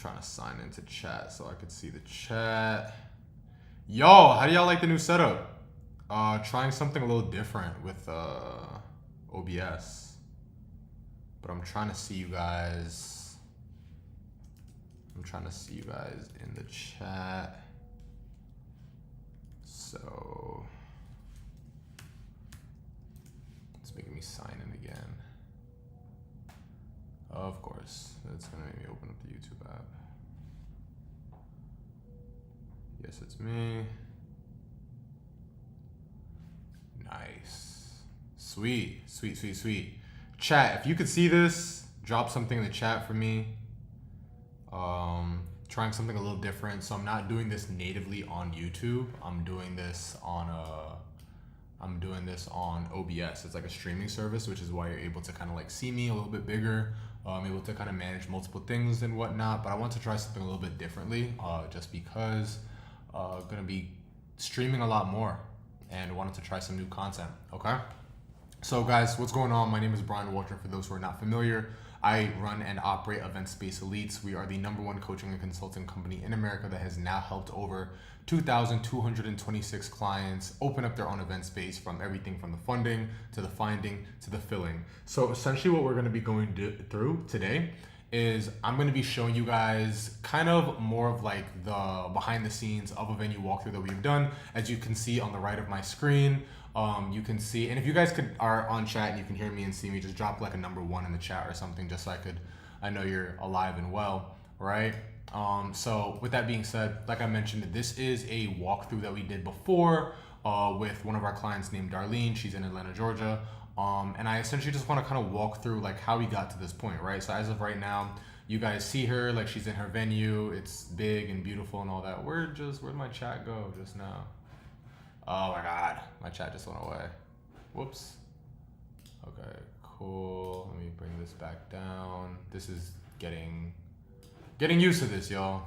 trying to sign into chat so I could see the chat. Yo, how do y'all like the new setup? Trying something a little different with OBS. But I'm trying to see you guys. I'm trying to see you guys in the chat. So it's making me sign in again. Of course, it's gonna make me open up the YouTube app. Yes, it's me. Nice. Sweet, sweet, sweet, sweet. Chat, if you could see this, drop something in the chat for me. Trying something a little different. So I'm not doing this natively on YouTube. I'm doing this on OBS. It's like a streaming service, which is why you're able to kind of like see me a little bit bigger. I'm able to kind of manage multiple things and whatnot, but I want to try something a little bit differently, just because gonna be streaming a lot more and wanted to try some new content. Okay, so guys, what's going on? My name is Brian Walter. For those who are not familiar, I run and operate Event Space Elites. We are the #1 coaching and consulting company in America that has now helped over 2,226 clients open up their own event space, from everything from the funding to the finding to the filling. So essentially what we're going to be going through today is I'm going to be showing you guys kind of more of like the behind the scenes of a venue walkthrough that we've done. As you can see on the right of my screen, you can see, and if you guys are on chat and you can hear me and see me, just drop like a #1 in the chat or something, just so I know you're alive and well, right? So with that being said, like I mentioned, this is a walkthrough that we did before with one of our clients named Darlene. She's in Atlanta, Georgia. And I essentially just want to kind of walk through like how we got to this point, right? So as of right now, you guys see her, like she's in her venue. It's big and beautiful and all that. Where'd my chat go just now? Oh my God, my chat just went away. Whoops. Okay, cool. Let me bring this back down. This is getting used to this, y'all.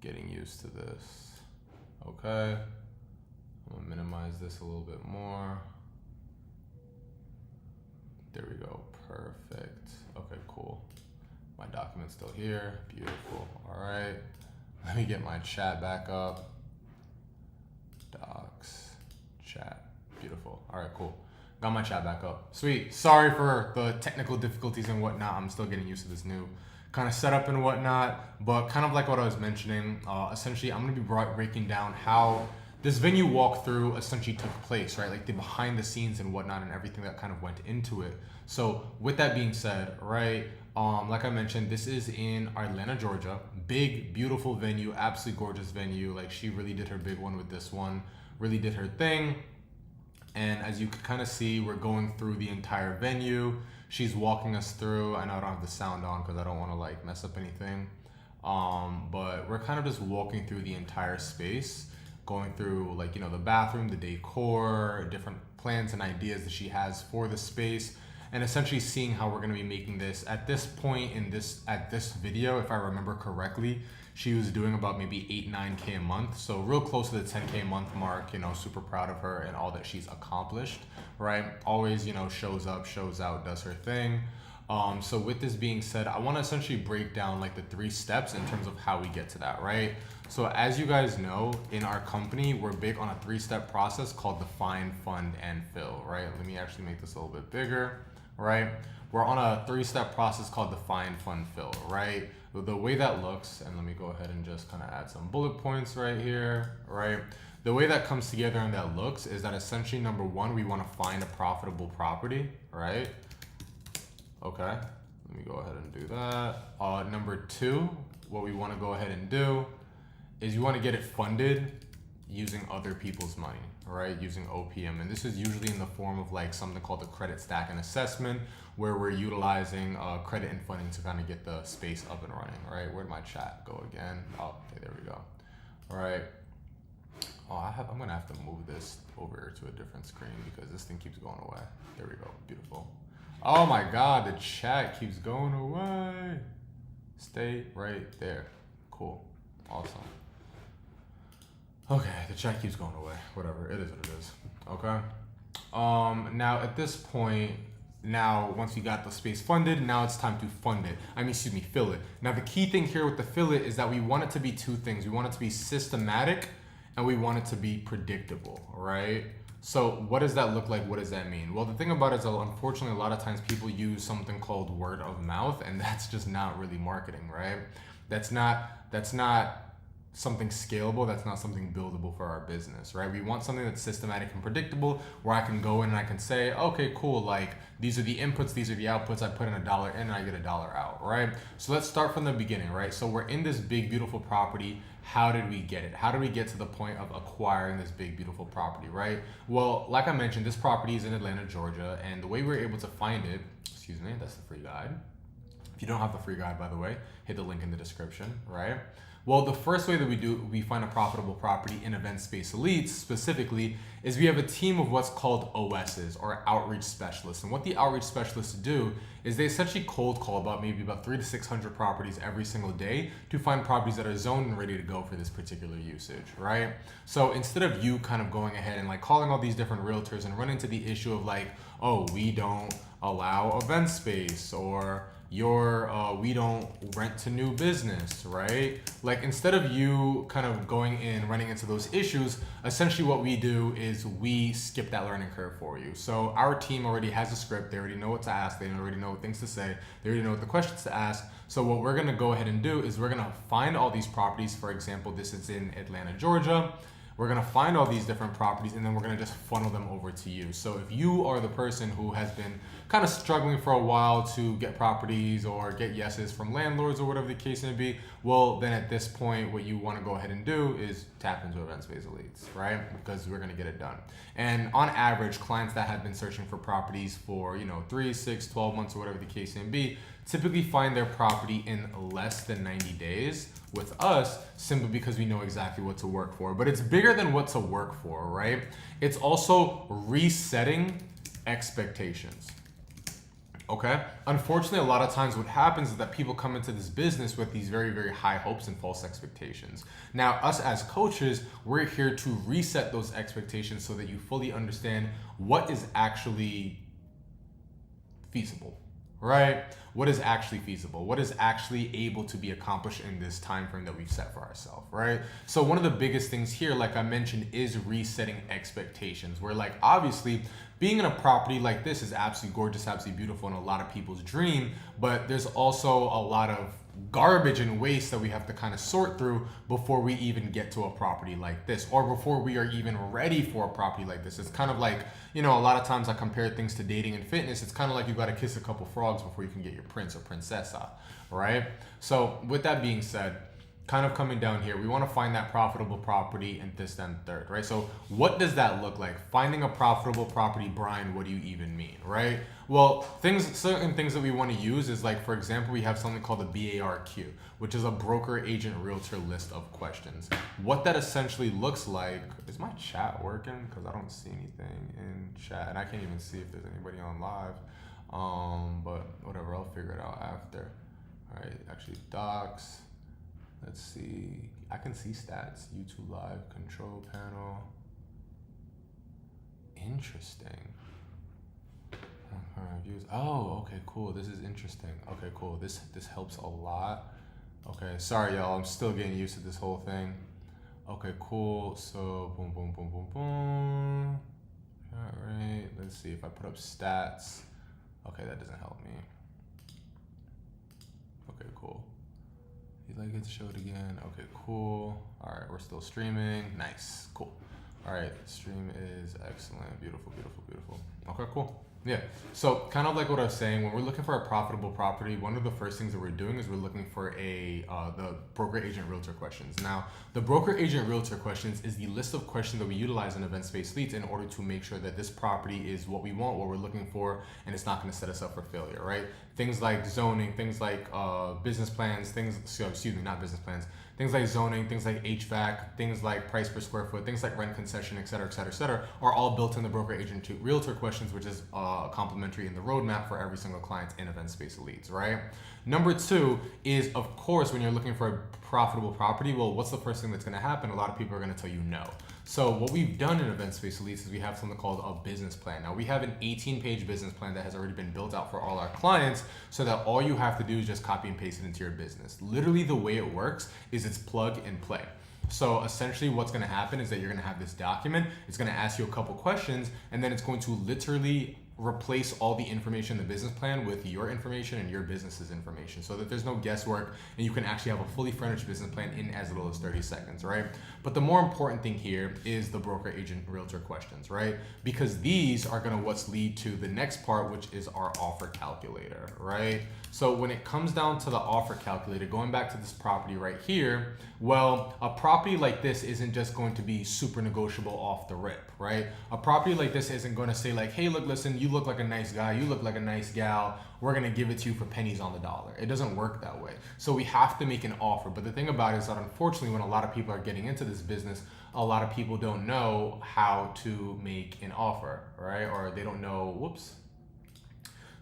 Getting used to this. Okay. I'm gonna minimize this a little bit more. There we go, perfect. Okay, cool. My document's still here, beautiful. All right, let me get my chat back up. Docs, chat, beautiful. All right, cool. Got my chat back up. Sweet. Sorry for the technical difficulties and whatnot. I'm still getting used to this new kind of setup and whatnot, but kind of like what I was mentioning, essentially I'm gonna be breaking down how this venue walkthrough essentially took place, right? Like the behind the scenes and whatnot and everything that kind of went into it. So with that being said, right, like I mentioned, this is in Atlanta, Georgia. Big, beautiful venue, absolutely gorgeous venue. Like she really did her big one with this one, really did her thing. And as you can kind of see, we're going through the entire venue. She's walking us through. I know I don't have the sound on because I don't want to like mess up anything. But we're kind of just walking through the entire space, going through like, you know, the bathroom, the decor, different plans and ideas that she has for the space, and essentially seeing how we're going to be making this. At this point at this video, if I remember correctly, she was doing about maybe 8-9K a month. So real close to the 10K a month mark, you know, super proud of her and all that she's accomplished, right? Always, you know, shows up, shows out, does her thing. So with this being said, I want to essentially break down like the 3 steps in terms of how we get to that, right? So as you guys know, in our company, we're big on a 3-step process called the find, fund, and fill, right? Let me actually make this a little bit bigger, right? We're on a 3-step process called the find, fund, fill, right? The way that looks, and let me go ahead and just kind of add some bullet points right here, right? The way that comes together and that looks is that essentially #1, we want to find a profitable property, right? Okay, let me go ahead and do that. #2, what we want to go ahead and do is you want to get it funded using other people's money, right? Using OPM. And this is usually in the form of like something called the credit stack and assessment, where we're utilizing credit and funding to kind of get the space up and running, right? Where'd my chat go again? Oh, okay, there we go. All right. Oh, I'm gonna have to move this over to a different screen because this thing keeps going away. There we go, beautiful. Oh my God, the chat keeps going away. Stay right there. Cool, awesome. Okay, the chat keeps going away. Whatever, it is what it is. Okay. Now at this point, Now, once you got the space funded, now it's time to fund it. Fill it. Now, the key thing here with the fill it is that we want it to be two things. We want it to be systematic and we want it to be predictable, right? So what does that look like? What does that mean? Well, the thing about it is, unfortunately, a lot of times people use something called word of mouth, and that's just not really marketing, right? That's not something scalable. That's not something buildable for our business, right? We want something that's systematic and predictable, where I can go in and I can say, okay, cool, like these are the inputs, these are the outputs. I put in $1 in and I get $1 out, right? So let's start from the beginning, right? So we're in this big, beautiful property. How did we get it? How did we get to the point of acquiring this big, beautiful property, right? Well, like I mentioned, this property is in Atlanta, Georgia, and the way we were able to find it, that's the free guide. If you don't have the free guide, by the way, hit the link in the description, right? Well, the first way that we find a profitable property in Event Space Elites specifically is we have a team of what's called OSs, or outreach specialists. And what the outreach specialists do is they essentially cold call about 300 to 600 properties every single day to find properties that are zoned and ready to go for this particular usage, right? So instead of you kind of going ahead and like calling all these different realtors and run into the issue of like, oh, we don't allow event space, or we don't rent to new business, right? Like, instead of you kind of going in, running into those issues, essentially what we do is we skip that learning curve for you. So our team already has a script. They already know what to ask. They already know what things to say. They already know what the questions to ask. So what we're going to go ahead and do is we're going to find all these properties. For example, this is in Atlanta, Georgia. We're going to find all these different properties and then we're going to just funnel them over to you. So if you are the person who has been kind of struggling for a while to get properties or get yeses from landlords or whatever the case may be, well, then at this point, what you want to go ahead and do is tap into Event Space Elites, right? Because we're going to get it done. And on average, clients that have been searching for properties for, 3, 6, 12 months or whatever the case may be, typically find their property in less than 90 days with us, simply because we know exactly what to work for. But it's bigger than what to work for, right? It's also resetting expectations. Okay? Unfortunately, a lot of times what happens is that people come into this business with these very, very high hopes and false expectations. Now, us as coaches, we're here to reset those expectations so that you fully understand what is actually feasible, right? What is actually feasible? What is actually able to be accomplished in this time frame that we've set for ourselves, right? So one of the biggest things here, like I mentioned, is resetting expectations. Where, like, obviously being in a property like this is absolutely gorgeous, absolutely beautiful, and a lot of people's dream, but there's also a lot of garbage and waste that we have to kind of sort through before we even get to a property like this, or before we are even ready for a property like this. It's kind of like, a lot of times I compare things to dating and fitness. It's kind of like you got to kiss a couple frogs before you can get your prince or princessa, right? So with that being said, kind of coming down here, we want to find that profitable property and this, then third, right? So what does that look like? Finding a profitable property, Brian, what do you even mean, right? Well, certain things that we want to use is, like, for example, we have something called the BARQ, which is a broker agent realtor list of questions. What that essentially looks like, is my chat working? Because I don't see anything in chat, and I can't even see if there's anybody on live. But whatever, I'll figure it out after. All right, actually docs. Let's see. I can see stats. YouTube live, control panel. Interesting. Views. Oh, okay, cool. This is interesting. Okay, cool. This helps a lot. Okay, sorry y'all. I'm still getting used to this whole thing. Okay, cool. So boom, boom, boom, boom, boom. All right. Let's see if I put up stats. Okay, that doesn't help me. Okay, cool. You'd like it to show it again? Okay, cool. All right, we're still streaming. Nice, cool. All right, stream is excellent. Beautiful, beautiful, beautiful. Okay, cool. Yeah, so kind of like what I was saying, when we're looking for a profitable property, one of the first things that we're doing is we're looking for the broker agent realtor questions. Now, the broker agent realtor questions is the list of questions that we utilize in Event Space Elites in order to make sure that this property is what we want, what we're looking for, and it's not going to set us up for failure, right? Things like zoning, things like business plans, not business plans, things like zoning, things like HVAC, things like price per square foot, things like rent concession, et cetera, et cetera, et cetera, are all built in the broker agent to realtor questions, which is complimentary in the roadmap for every single client in Event Space Elites, right? Number two is, of course, when you're looking for a profitable property, well, what's the first thing that's going to happen? A lot of people are going to tell you no. So what we've done in Event Space Elites is we have something called a business plan. Now we have an 18-page business plan that has already been built out for all our clients so that all you have to do is just copy and paste it into your business. Literally the way it works is it's plug and play. So essentially what's going to happen is that you're going to have this document, it's going to ask you a couple questions, and then it's going to literally replace all the information in the business plan with your information and your business's information so that there's no guesswork and you can actually have a fully furnished business plan in as little as 30 seconds, right? But the more important thing here is the broker, agent, realtor questions, right? Because these are gonna lead to the next part, which is our offer calculator, right? So when it comes down to the offer calculator, going back to this property right here, well, a property like this isn't just going to be super negotiable off the rip, right? A property like this isn't going to say like, hey, look, listen, you look like a nice guy, you look like a nice gal, we're going to give it to you for pennies on the dollar. It doesn't work that way. So we have to make an offer. But the thing about it is that unfortunately, when a lot of people are getting into this business, a lot of people don't know how to make an offer, right? Or they don't know,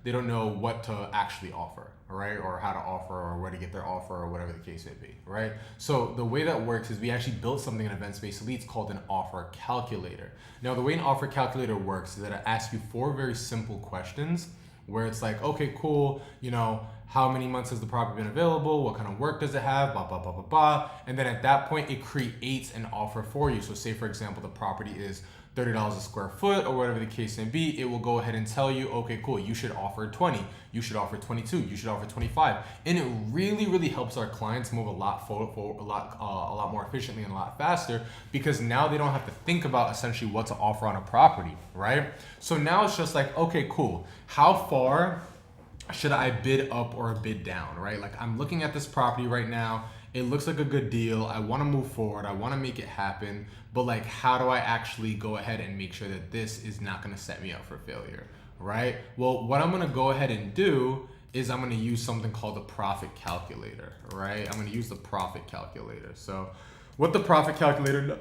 they don't know what to actually offer, right? Or how to offer, or where to get their offer, or whatever the case may be, right? So the way that works is we actually built something in Event Space Elites called an offer calculator. Now, the way an offer calculator works is that it asks you 4 very simple questions where it's like, okay, cool, you know, how many months has the property been available? What kind of work does it have? Blah, blah, blah, blah, blah. And then at that point, it creates an offer for you. So say, for example, the property is $30 a square foot or whatever the case may be, it will go ahead and tell you, okay, cool, you should offer 20, you should offer 22, you should offer 25. And it really, really helps our clients move a lot more efficiently and a lot faster because now they don't have to think about essentially what to offer on a property, right? So now it's just like, okay, cool, how far should I bid up or bid down, right? Like I'm looking at this property right now, it looks like a good deal, I wanna move forward, I wanna make it happen, but like how do I actually go ahead and make sure that this is not gonna set me up for failure, right? Well, what I'm gonna go ahead and do is I'm gonna use something called the profit calculator, right? I'm gonna use the profit calculator. So what the profit calculator,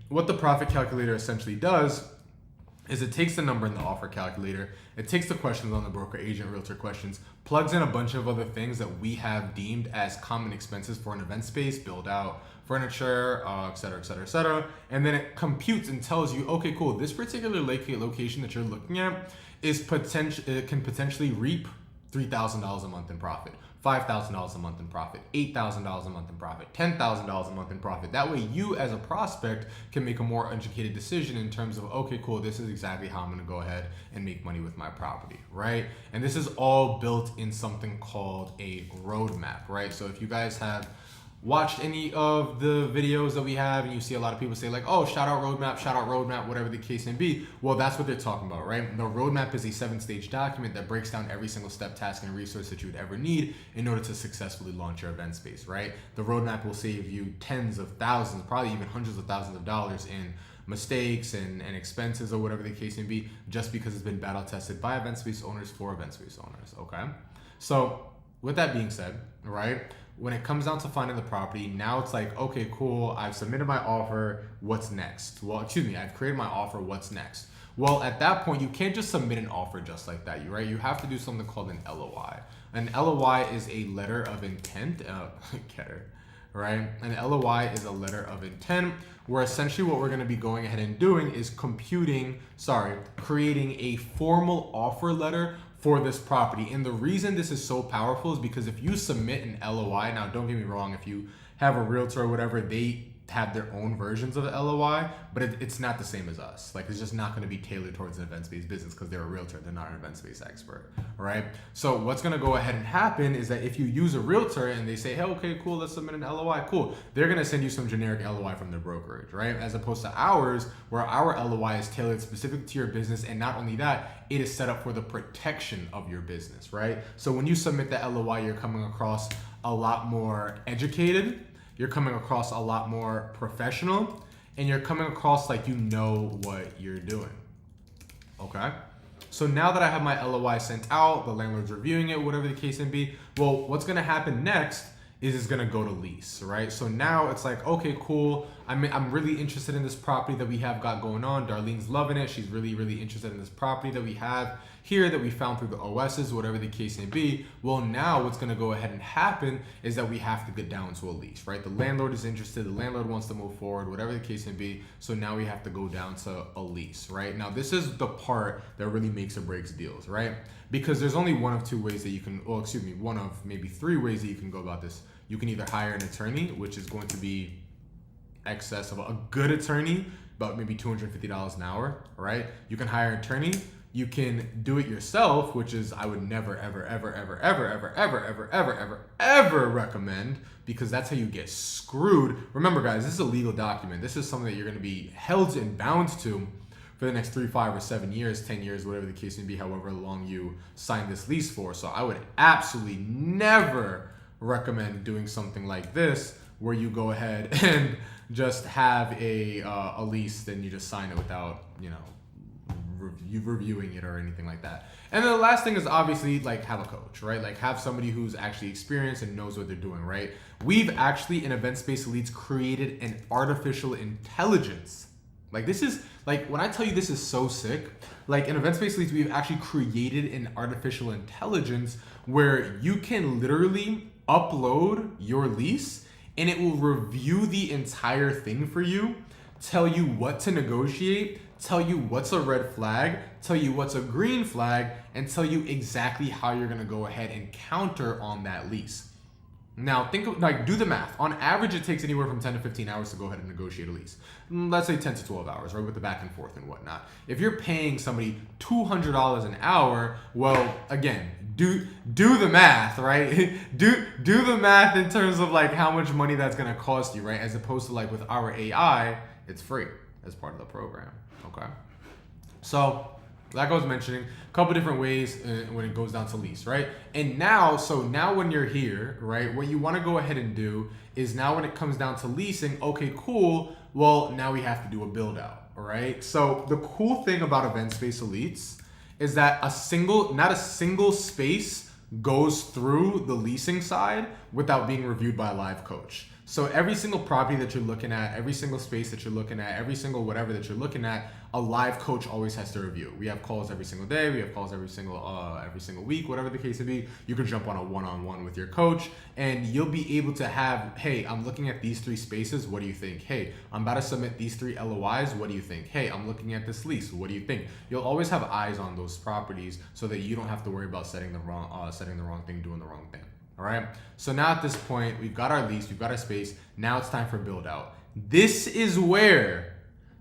what the profit calculator essentially does is it takes the number in the offer calculator, it takes the questions on the broker, agent, realtor questions, plugs in a bunch of other things that we have deemed as common expenses for an event space, build out, furniture, et cetera, et cetera, et cetera. And then it computes and tells you, okay, cool, this particular location that you're looking at it can potentially reap $3,000 a month in profit, $5,000 a month in profit, $8,000 a month in profit, $10,000 a month in profit. That way you as a prospect can make a more educated decision in terms of, okay, cool, this is exactly how I'm gonna go ahead and make money with my property, right? And this is all built in something called a roadmap, right? So if you guys have watched any of the videos that we have and you see a lot of people say like, oh, shout out roadmap, whatever the case may be, well, that's what they're talking about, right? The roadmap is a 7-stage document that breaks down every single step, task, and resource that you would ever need in order to successfully launch your event space, right? The roadmap will save you tens of thousands, probably even hundreds of thousands of dollars in mistakes and expenses or whatever the case may be, just because it's been battle tested by event space owners for event space owners, okay? So with that being said, right, when it comes down to finding the property, now it's like, okay, cool, I've submitted my offer, what's next? Well, I've created my offer, what's next? Well, at that point, you can't just submit an offer just like that, right? You have to do something called an LOI. An LOI is a letter of intent, right? An LOI is a letter of intent, where essentially what we're gonna be going ahead and doing is creating a formal offer letter for this property. And the reason this is so powerful is because if you submit an LOI, now don't get me wrong, if you have a realtor or whatever, they have their own versions of the LOI, but it's not the same as us. Like it's just not gonna be tailored towards an event-based business because they're a realtor, they're not an event-based expert, right? So what's gonna go ahead and happen is that if you use a realtor and they say, hey, okay, cool, let's submit an LOI, cool, they're gonna send you some generic LOI from their brokerage, right? As opposed to ours, where our LOI is tailored specific to your business, and not only that, it is set up for the protection of your business, right? So when you submit the LOI, you're coming across a lot more educated, you're coming across a lot more professional, and you're coming across like you know what you're doing, okay? So now that I have my LOI sent out, the landlord's reviewing it, whatever the case may be, well, what's gonna happen next is it's gonna go to lease, right? So now it's like, okay, cool, I'm really interested in this property that we have got going on. Darlene's loving it. She's really, really interested in this property that we have here that we found through the OSs, whatever the case may be. Well, now what's going to go ahead and happen is that we have to get down to a lease, right? The landlord is interested, the landlord wants to move forward, whatever the case may be. So now we have to go down to a lease, right? Now this is the part that really makes or breaks deals, right? Because there's only one of two ways that you can, one of maybe three ways that you can go about this. You can either hire an attorney, which is going to be excess of a good attorney, about maybe $250 an hour, right? You can hire an attorney. You can do it yourself, which is I would never, ever recommend, because that's how you get screwed. Remember, guys, this is a legal document. This is something that you're going to be held and bound to for the next 3, 5, or 7 years, 10 years, whatever the case may be, however long you sign this lease for. So I would absolutely never recommend doing something like this, where you go ahead and just have a lease, then you just sign it without, reviewing it or anything like that. And then the last thing is obviously like have a coach, right? Like have somebody who's actually experienced and knows what they're doing, right? We've actually in Event Space Elites created an artificial intelligence. Like this is like, when I tell you this is so sick, like in Event Space Elites, we've actually created an artificial intelligence where you can literally upload your lease and it will review the entire thing for you, tell you what to negotiate, tell you what's a red flag, tell you what's a green flag, and tell you exactly how you're gonna go ahead and counter on that lease. Now do the math. On average, it takes anywhere from 10 to 15 hours to go ahead and negotiate a lease. Let's say 10 to 12 hours, right? With the back and forth and whatnot. If you're paying somebody $200 an hour, well, again, do the math, right? do the math in terms of like how much money that's gonna cost you, right? As opposed to like with our AI, it's free as part of the program, okay? So like I was mentioning, a couple different ways when it goes down to lease, right? And now when you're here, right, what you want to go ahead and do is now when it comes down to leasing, okay, cool. Well, now we have to do a build out, all right? So the cool thing about Event Space Elites is that not a single space goes through the leasing side without being reviewed by a live coach. So every single property that you're looking at, every single space that you're looking at, every single whatever that you're looking at, a live coach always has to review. We have calls every single day. We have calls every single week, whatever the case may be. You can jump on a one-on-one with your coach and you'll be able to have, hey, I'm looking at these 3 spaces. What do you think? Hey, I'm about to submit these 3 LOIs. What do you think? Hey, I'm looking at this lease. What do you think? You'll always have eyes on those properties so that you don't have to worry about setting the wrong thing, doing the wrong thing. All right. So now at this point, we've got our lease, we've got our space. Now it's time for build out. This is where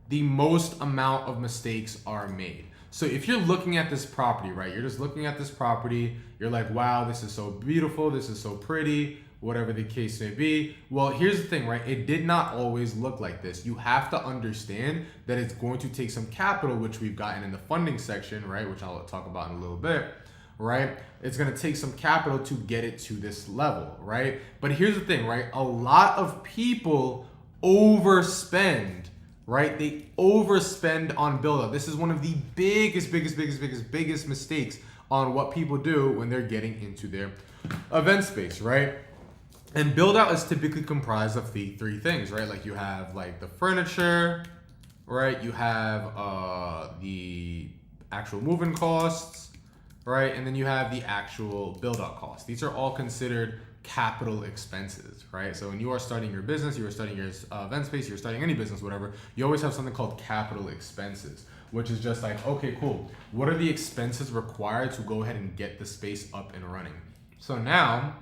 the most amount of mistakes are made. So if you're looking at this property, right, you're just looking at this property, you're like, wow, this is so beautiful, this is so pretty, whatever the case may be. Well, here's the thing, right? It did not always look like this. You have to understand that it's going to take some capital, which we've gotten in the funding section, right, which I'll talk about in a little bit. Right? It's going to take some capital to get it to this level, right? But here's the thing, right? A lot of people overspend, right? They overspend on build out. This is one of the biggest mistakes on what people do when they're getting into their event space, right? And build out is typically comprised of the 3 things, right? Like you have like the furniture, right? You have the actual move-in costs, right? And then you have the actual build-out costs. These are all considered capital expenses, right? So when you are starting your business, you are starting your event space, you're starting any business, whatever, you always have something called capital expenses, which is just like, okay, cool. What are the expenses required to go ahead and get the space up and running? So now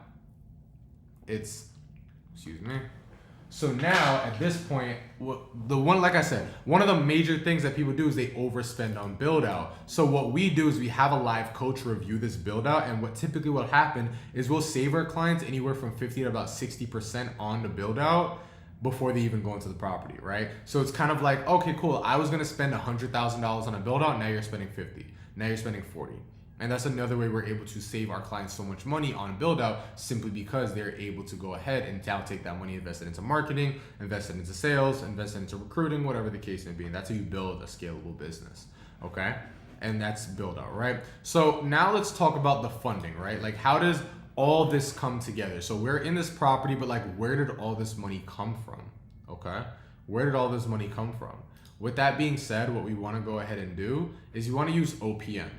So now at this point, like I said, one of the major things that people do is they overspend on build out. So what we do is we have a live coach review this build out, and what typically will happen is we'll save our clients anywhere from 50 to about 60% on the build out before they even go into the property, right? So it's kind of like, okay, cool. I was gonna spend $100,000 on a build out. Now you're spending 50. Now you're spending 40. And that's another way we're able to save our clients so much money on build out, simply because they're able to go ahead and now take that money, invest it into marketing, invest it into sales, invest it into recruiting, whatever the case may be. And that's how you build a scalable business, okay? And that's build out, right? So now let's talk about the funding, right? Like how does all this come together? So we're in this property, but like where did all this money come from, okay? Where did all this money come from? With that being said, what we wanna go ahead and do is you wanna use OPM.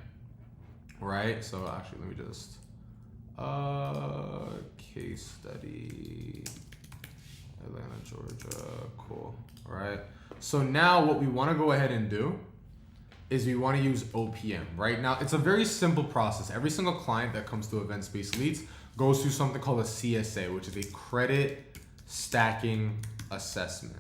right? So actually, let me just, case study, Atlanta, Georgia, cool, all right? So now what we wanna go ahead and do is we wanna use OPM, right? Now, it's a very simple process. Every single client that comes to Event Space Leads goes through something called a CSA, which is a credit stacking assessment,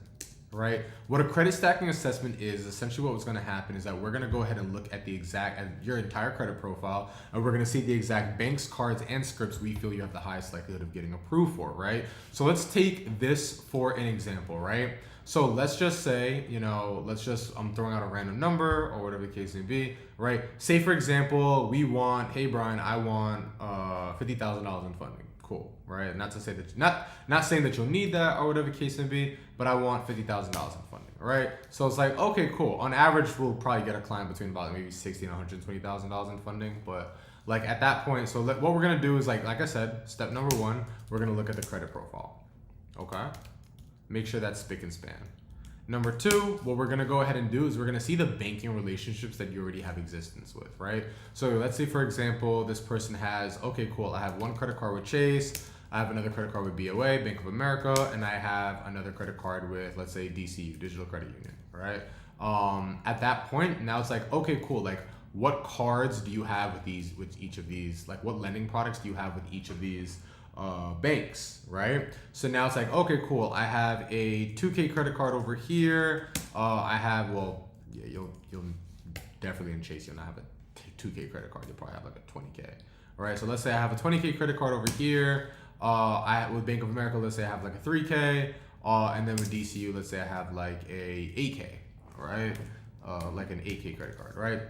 right? What a credit stacking assessment is, essentially what's gonna happen is that we're gonna go ahead and look at your entire credit profile, and we're gonna see the exact banks, cards, and scripts we feel you have the highest likelihood of getting approved for, right? So let's take this for an example, right? So let's just say, I'm throwing out a random number or whatever the case may be, right? Say for example, hey Brian, I want $50,000 in funding. Cool, right? Not to say that, not saying that you'll need that or whatever the case may be, but I want $50,000 in funding, right? So it's like, okay, cool. On average, we'll probably get a client between about maybe $60,000 and $120,000 in funding, but like at that point, so what we're gonna do is like I said, step number one, we're gonna look at the credit profile, okay? Make sure that's spick and span. Number two, what we're gonna go ahead and do is we're gonna see the banking relationships that you already have existence with, right? So let's say, for example, this person has, okay, cool, I have one credit card with Chase, I have another credit card with BOA, Bank of America, and I have another credit card with, let's say, DCU, Digital Credit Union, right? At that point, now it's like, okay, cool, like what cards do you have with each of these? Like what lending products do you have with each of these banks, right? So now it's like, okay, cool. I have a 2K credit card over here. I have, you'll definitely in Chase, you'll not have a 2K credit card. You'll probably have like a 20K. All right. So let's say I have a 20K credit card over here. With Bank of America, let's say I have like a 3K. And then with DCU, let's say I have like a 8K, right? Like an 8K credit card, right?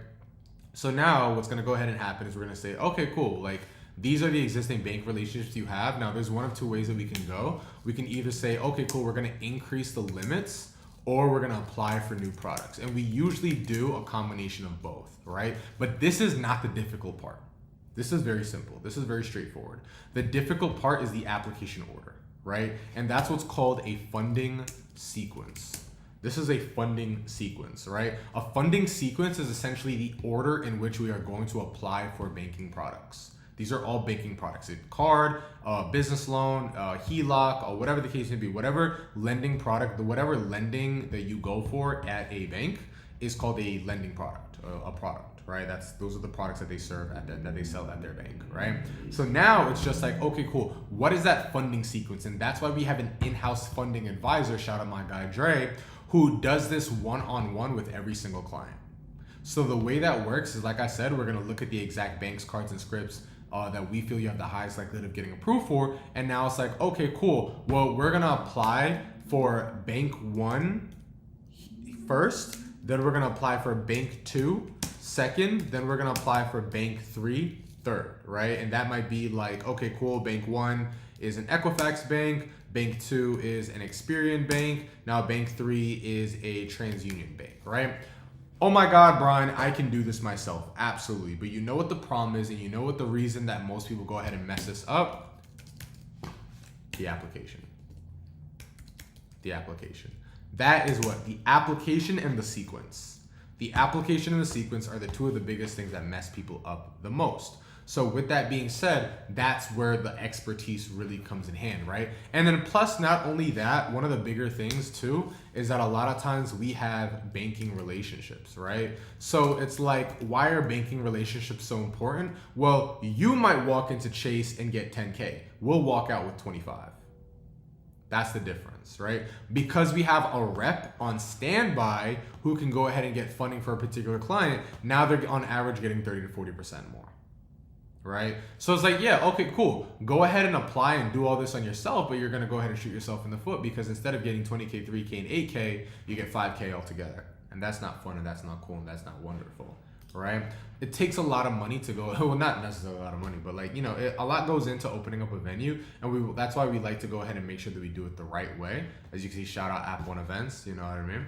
So now what's going to go ahead and happen is we're going to say, okay, cool. Like, these are the existing bank relationships you have. Now, there's one of two ways that we can go. We can either say, okay, cool, we're gonna increase the limits, or we're gonna apply for new products. And we usually do a combination of both, right? But this is not the difficult part. This is very simple. This is very straightforward. The difficult part is the application order, right? And that's what's called a funding sequence. This is a funding sequence, right? A funding sequence is essentially the order in which we are going to apply for banking products. These are all banking products, a card, business loan, HELOC, or whatever the case may be. Whatever lending product, whatever lending that you go for at a bank is called a lending product, a product, right? Those are the products that they serve that they sell at their bank, right? So now it's just like, okay, cool. What is that funding sequence? And that's why we have an in-house funding advisor, shout out my guy Dre, who does this one-on-one with every single client. So the way that works is, like I said, we're gonna look at the exact banks, cards, and scripts that we feel you have the highest likelihood of getting approved for. And now it's like, okay, cool. Well, we're gonna apply for bank 1 first, then we're gonna apply for bank 2 second, then we're gonna apply for bank 3 third, right? And that might be like, okay, cool, bank 1 is an Equifax bank, bank 2 is an Experian bank, now bank 3 is a TransUnion bank, right? Oh my God, Brian, I can do this myself. Absolutely. But you know what the problem is, and you know what the reason that most people go ahead and mess this up? The application. The application. That is what? The application and the sequence. The application and the sequence are the two of the biggest things that mess people up the most. So with that being said, that's where the expertise really comes in hand, right? And then plus, not only that, one of the bigger things too is that a lot of times we have banking relationships, right? So it's like, why are banking relationships so important? Well, you might walk into Chase and get 10K. We'll walk out with 25. That's the difference, right? Because we have a rep on standby who can go ahead and get funding for a particular client, now they're on average getting 30 to 40% more. Right? So it's like, yeah, okay, cool. Go ahead and apply and do all this on yourself, but you're going to go ahead and shoot yourself in the foot because instead of getting 20K, 3K, and 8K, you get 5K altogether. And that's not fun, and that's not cool, and that's not wonderful, right? It takes a lot of money to go, well, not necessarily a lot of money, but like, a lot goes into opening up a venue, and that's why we like to go ahead and make sure that we do it the right way. As you can see, shout out App One Events, you know what I mean?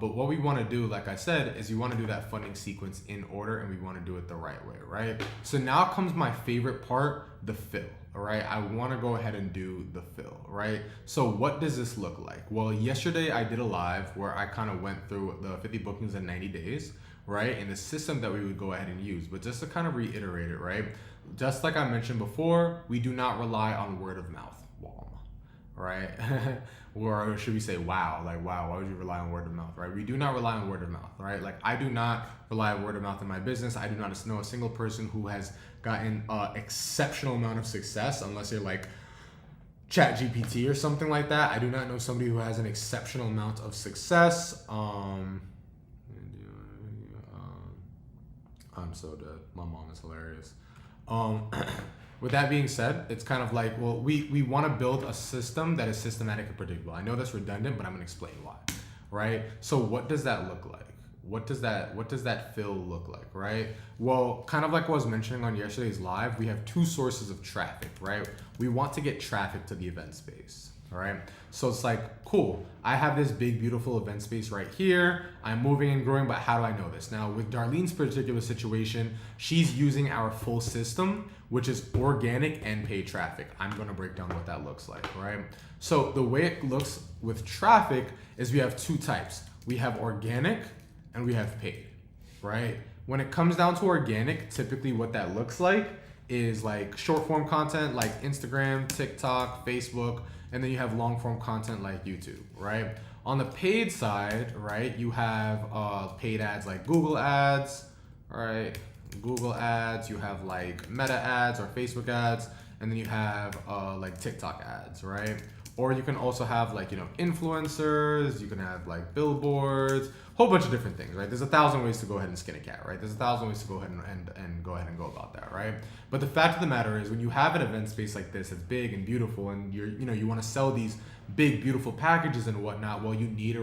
But what we want to do, like I said, is we want to do that funding sequence in order, and we want to do it the right way, right? So now comes my favorite part, the fill, all right? I want to go ahead and do the fill, right? So what does this look like? Well, yesterday I did a live where I kind of went through the 50 bookings in 90 days, right? And the system that we would go ahead and use. But just to kind of reiterate it, right? Just like I mentioned before, we do not rely on word of mouth. Right? Or should we say wow? Like, wow, why would you rely on word of mouth, right? We do not rely on word of mouth, right? Like, I do not rely on word of mouth in my business. I do not know a single person who has gotten an exceptional amount of success, unless you're like ChatGPT or something like that. I do not know somebody who has an exceptional amount of success. I'm so dead. My mom is hilarious. With that being said, it's kind of like, well, we want to build a system that is systematic and predictable. I know that's redundant, but I'm going to explain why, right? So what does that look like? What does that fill look like, right? Well, kind of like I was mentioning on yesterday's live, we have two sources of traffic, right? We want to get traffic to the event space, all right? So it's like, cool, I have this big, beautiful event space right here. I'm moving and growing, but how do I know this? Now, with Darlene's particular situation, she's using our full system, which is organic and paid traffic. I'm gonna break down what that looks like, right? So the way it looks with traffic is we have two types. We have organic and we have paid, right? When it comes down to organic, typically what that looks like is like short form content like Instagram, TikTok, Facebook, and then you have long form content like YouTube, right? On the paid side, right, you have paid ads like Google ads, right? Google ads, you have like Meta ads or Facebook ads, and then you have like TikTok ads, right? Or you can also have like, influencers, you can have like billboards, whole bunch of different things, right? There's 1,000 ways to go ahead and skin a cat, right? There's 1,000 ways to go ahead and go ahead and go about that, right? But the fact of the matter is when you have an event space like this, it's big and beautiful, and you want to sell these big, beautiful packages and whatnot, well, you need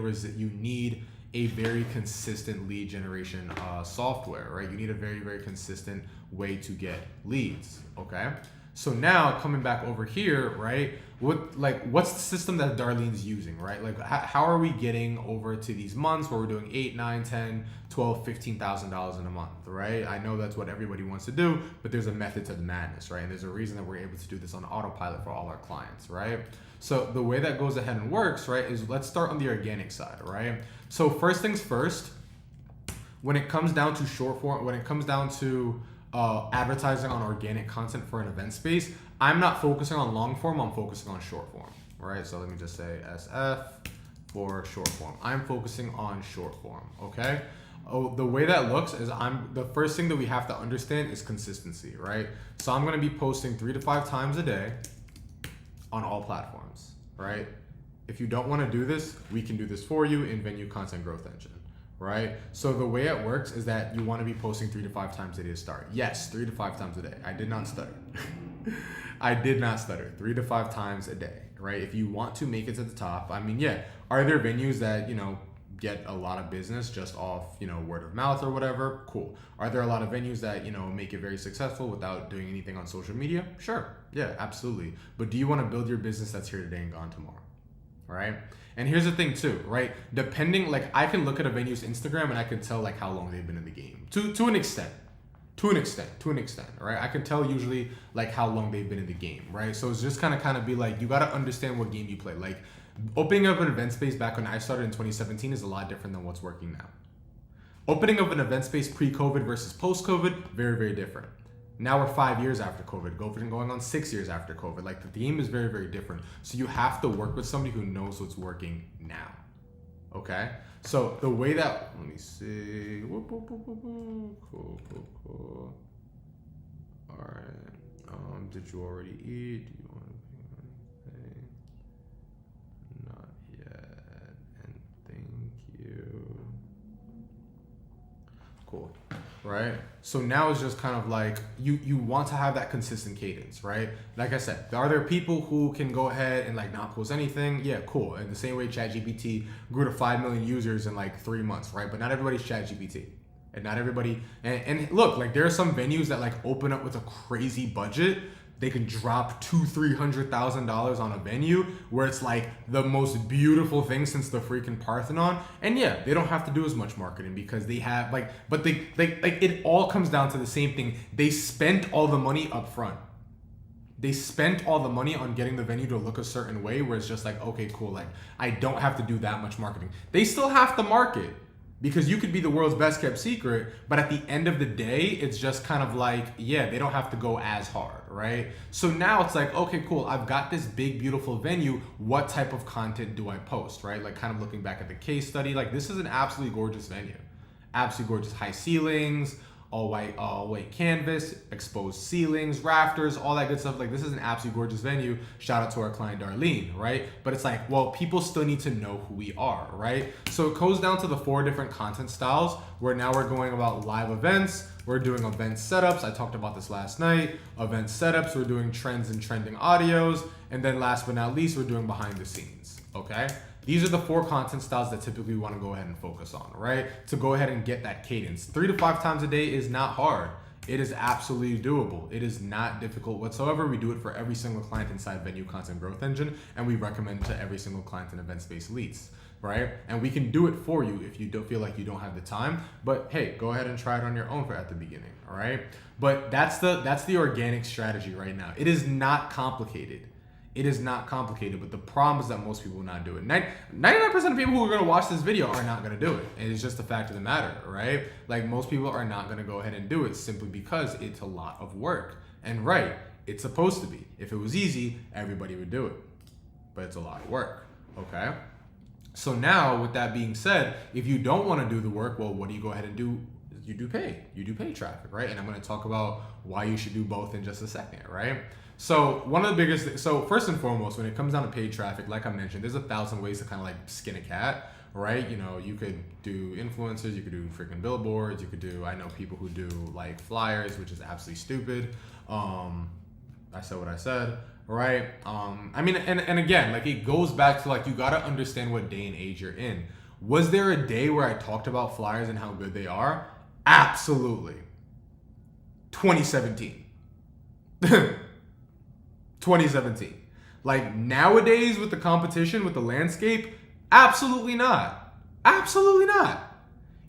a very consistent lead generation software, right? You need a very, very consistent way to get leads, okay? So now coming back over here, right? What's the system that Darlene's using, right? Like how are we getting over to these months where we're doing $8, $9, $10, $12, $15,000 in a month, right? I know that's what everybody wants to do, but there's a method to the madness, right? And there's a reason that we're able to do this on autopilot for all our clients, right? So the way that goes ahead and works, right, is let's start on the organic side, right? So first things first, when it comes down to short form, when it comes down to advertising on organic content for an event space, I'm not focusing on long form, I'm focusing on short form, right? So let me just say SF for short form. I'm focusing on short form, okay? Oh, the way that looks is the first thing that we have to understand is consistency, right? So I'm gonna be posting 3 to 5 times a day on all platforms, right? If you don't wanna do this, we can do this for you in Venue Content Growth Engine. Right? So the way it works is that you want to be posting 3 to 5 times a day to start. Yes, 3 to 5 times a day. I did not stutter. I did not stutter. 3 to 5 times a day, right? If you want to make it to the top, I mean, yeah, are there venues that, get a lot of business just off, word of mouth or whatever? Cool. Are there a lot of venues that, make it very successful without doing anything on social media? Sure. Yeah, absolutely. But do you want to build your business that's here today and gone tomorrow? Right? And here's the thing too, right? Depending, like I can look at a venue's Instagram and I can tell like how long they've been in the game to an extent, right? I can tell usually like how long they've been in the game, right? So it's just kind of be like, you got to understand what game you play. Like opening up an event space back when I started in 2017 is a lot different than what's working now. Opening up an event space pre-COVID versus post-COVID, very, very different. Now we're 5 years after COVID, going on 6 years after COVID. Like the game is very, very different. So you have to work with somebody who knows what's working now. Okay? So the way that, let me see. Cool. All right. Did you already eat? Do you want to pay anything? Not yet. And thank you. Cool. Right? So now it's just kind of like you want to have that consistent cadence, right? Like I said, are there people who can go ahead and like not post anything? Yeah, cool. In the same way ChatGPT grew to 5 million users in like 3 months, right? But not everybody's ChatGPT. And not everybody, and look, like there are some venues that like open up with a crazy budget. They can drop $200,000-$300,000 on a venue where it's like the most beautiful thing since the freaking Parthenon. And yeah, they don't have to do as much marketing because they have but they it all comes down to the same thing. They spent all the money up front. They spent all the money on getting the venue to look a certain way where it's just like, okay, cool. Like I don't have to do that much marketing. They still have to market. Because you could be the world's best kept secret, but at the end of the day, it's just kind of like, yeah, they don't have to go as hard, right? So now it's like, okay, cool, I've got this big, beautiful venue. What type of content do I post, right? Like kind of looking back at the case study, like this is an absolutely gorgeous venue. Absolutely gorgeous, high ceilings, all white canvas, exposed ceilings, rafters, all that good stuff. Like this is an absolutely gorgeous venue. Shout out to our client Darlene, right? But it's like, well, people still need to know who we are, right? So it goes down to the 4 different content styles where now we're going about live events. We're doing event setups. I talked about this last night. Event setups, we're doing trends and trending audios. And then last but not least, we're doing behind the scenes, okay? These are the 4 content styles that typically we want to go ahead and focus on, right? To go ahead and get that cadence. 3 to 5 times a day is not hard. It is absolutely doable. It is not difficult whatsoever. We do it for every single client inside Venue Content Growth Engine, and we recommend to every single client in Event Space Leads, right? And we can do it for you if you don't feel like you don't have the time. But hey, go ahead and try it on your own at the beginning, all right? But that's the organic strategy right now. It is not complicated. It is not complicated, but the problem is that most people will not do it. 99% of people who are going to watch this video are not going to do it. It is just a fact of the matter, right? Like most people are not going to go ahead and do it simply because it's a lot of work. And right, it's supposed to be. If it was easy, everybody would do it. But it's a lot of work, okay? So now, with that being said, if you don't want to do the work, well, what do you go ahead and do? You do paid traffic, right? And I'm going to talk about why you should do both in just a second, right? So one of the biggest, so first and foremost, when it comes down to paid traffic, like I mentioned, there's 1,000 ways to kind of like skin a cat, right? You know, you could do influencers, you could do freaking billboards, you could do, I know people who do like flyers, which is absolutely stupid. I said what I said, right? I mean, and again, like it goes back to like, you got to understand what day and age you're in. Was there a day where I talked about flyers and how good they are? Absolutely. 2017. 2017. Like nowadays with the competition, with the landscape, absolutely not. Absolutely not.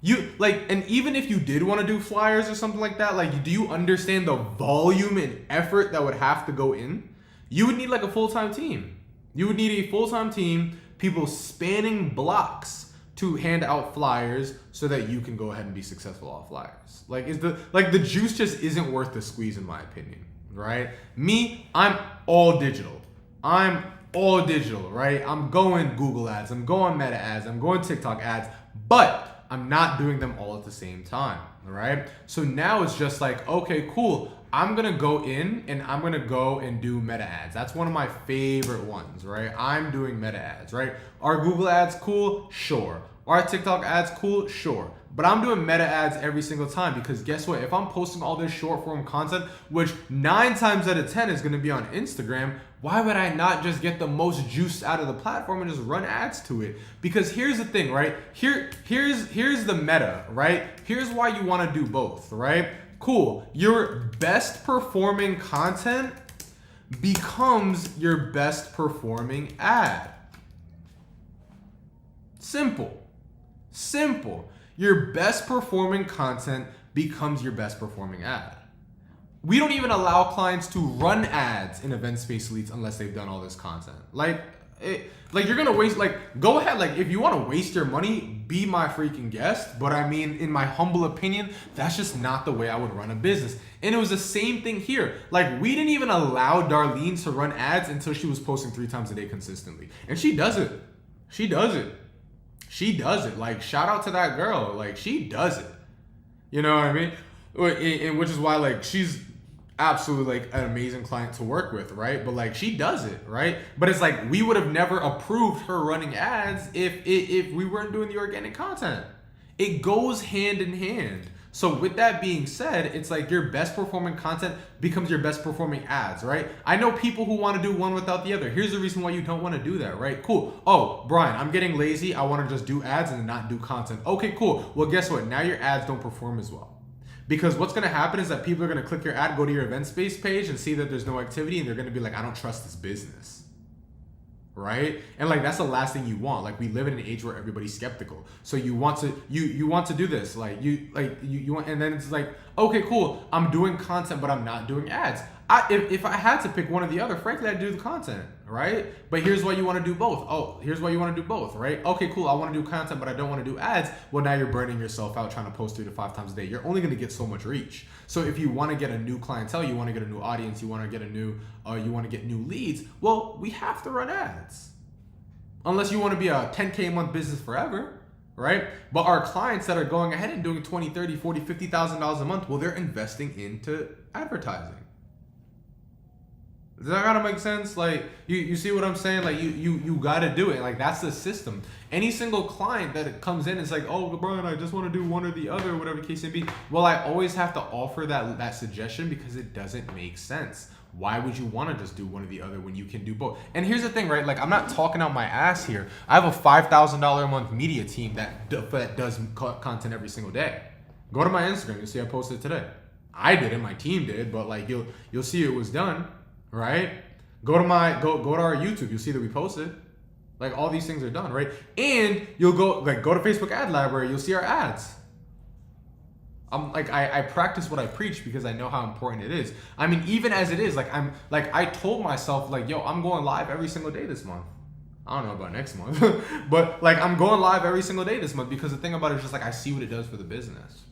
You like, and even if you did want to do flyers or something like that, like, do you understand the volume and effort that would have to go in? You would need like a full-time team. You would need a full-time team, people spanning blocks to hand out flyers so that you can go ahead and be successful off flyers. Like the juice just isn't worth the squeeze in my opinion. Right? Me, I'm all digital. I'm all digital, right? I'm going Google ads, I'm going Meta ads, I'm going TikTok ads, but I'm not doing them all at the same time, all right? So now it's just like, okay, cool. I'm gonna go in and I'm gonna go and do Meta ads. That's one of my favorite ones, right? I'm doing Meta ads, right? Are Google ads cool? Sure. Are TikTok ads cool? Sure. But I'm doing Meta ads every single time because guess what? If I'm posting all this short form content, which 9 times out of 10 is gonna be on Instagram, why would I not just get the most juice out of the platform and just run ads to it? Because here's the thing, right? Here's the meta, right? Here's why you wanna do both, right? Cool, your best performing content becomes your best performing ad. Simple. Your best performing content becomes your best performing ad. We don't even allow clients to run ads in Event Space Leads unless they've done all this content. Like you're gonna waste, like, go ahead, like if you wanna waste your money, be my freaking guest. But I mean, in my humble opinion, that's just not the way I would run a business. And it was the same thing here. Like we didn't even allow Darlene to run ads until she was posting 3 times a day consistently. And she does it. Like, shout out to that girl. Like, she does it. You know what I mean? And which is why, like, she's absolutely, like, an amazing client to work with, right? But, like, she does it, right? But it's like, we would have never approved her running ads if we weren't doing the organic content. It goes hand in hand. So with that being said, it's like your best performing content becomes your best performing ads, right? I know people who want to do one without the other. Here's the reason why you don't want to do that, right? Cool. Oh, Brian, I'm getting lazy. I want to just do ads and not do content. Okay, cool. Well, guess what? Now your ads don't perform as well. Because what's going to happen is that people are going to click your ad, go to your event space page and see that there's no activity, and they're going to be like, I don't trust this business. Right? And like that's the last thing you want. Like we live in an age where everybody's skeptical. So you want to do this. You want, and then it's like, okay, cool. I'm doing content, but I'm not doing ads. If I had to pick one or the other, frankly, I'd do the content, right? But here's why you want to do both. Oh, here's why you want to do both, right? Okay, cool. I want to do content, but I don't want to do ads. Well, now you're burning yourself out trying to post 3 to 5 times a day. You're only going to get so much reach. So if you want to get a new clientele, you want to get a new audience, you want to get you want to get new leads, well, we have to run ads. Unless you want to be a 10K a month business forever, right? But our clients that are going ahead and doing 20, 30, 40, $50,000 a month, well, they're investing into advertising. Does that gotta make sense? Like, you see what I'm saying? Like, you gotta do it. Like, that's the system. Any single client that comes in is like, oh, Brian, I just want to do one or the other, whatever the case may be. Well, I always have to offer that suggestion because it doesn't make sense. Why would you want to just do one or the other when you can do both? And here's the thing, right? Like, I'm not talking out my ass here. I have a $5,000 a month media team that does content every single day. Go to my Instagram. You'll see I posted today. I didn't. My team did, but like you'll see it was done, right? Go to our YouTube. You'll see that we posted. Like, all these things are done, right? And you'll go to Facebook Ad Library. You'll see our ads. I practice what I preach because I know how important it is. I mean, even as it is, I told myself, like, yo, I'm going live every single day this month. I don't know about next month, but like, I'm going live every single day this month because the thing about it is just like, I see what it does for the business.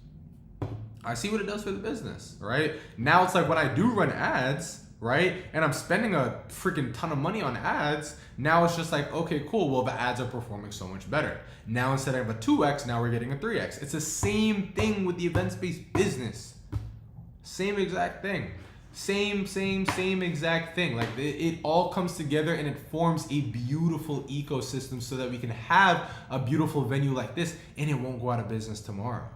Right? Now it's like when I do run ads, right? And I'm spending a freaking ton of money on ads. Now it's just like, okay, cool. Well, the ads are performing so much better. Now instead of a 2x, now we're getting a 3x. It's the same thing with the event-based business. Same exact thing. Same exact thing. Like, it all comes together and it forms a beautiful ecosystem so that we can have a beautiful venue like this and it won't go out of business tomorrow.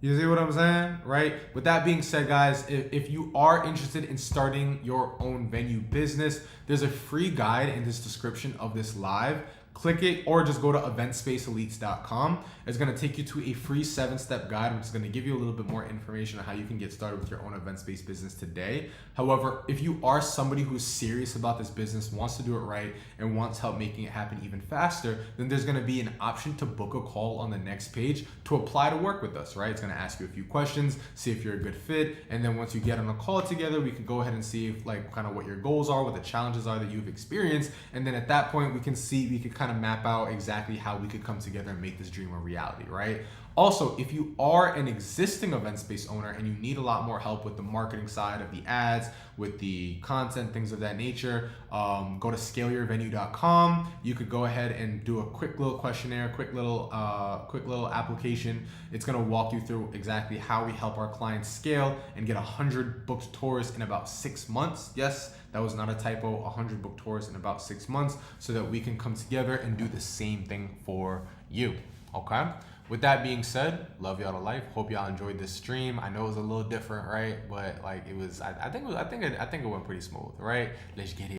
You see what I'm saying, right? With that being said, guys, if you are interested in starting your own venue business, there's a free guide in this description of this live. Click it or just go to eventspaceelites.com. It's going to take you to a free 7-step guide, which is going to give you a little bit more information on how you can get started with your own event-based business today. However, if you are somebody who's serious about this business, wants to do it right, and wants help making it happen even faster, then there's going to be an option to book a call on the next page to apply to work with us, right? It's going to ask you a few questions, see if you're a good fit, and then once you get on a call together, we can go ahead and see if, like, kind of what your goals are, what the challenges are that you've experienced, and then at that point, we can kind of map out exactly how we could come together and make this dream a reality, right? Also, if you are an existing event space owner and you need a lot more help with the marketing side of the ads, with the content, things of that nature, go to scaleyourvenue.com. You could go ahead and do a quick little questionnaire, quick little application. It's going to walk you through exactly how we help our clients scale and get 100 booked tours in about 6 months. Yes, that was not a typo. 100 booked tours in about 6 months, so that we can come together and do the same thing for you. Okay? With that being said, love y'all to life. Hope y'all enjoyed this stream. I know it was a little different, right? But like, it was, I think it went pretty smooth, right? Let's get it.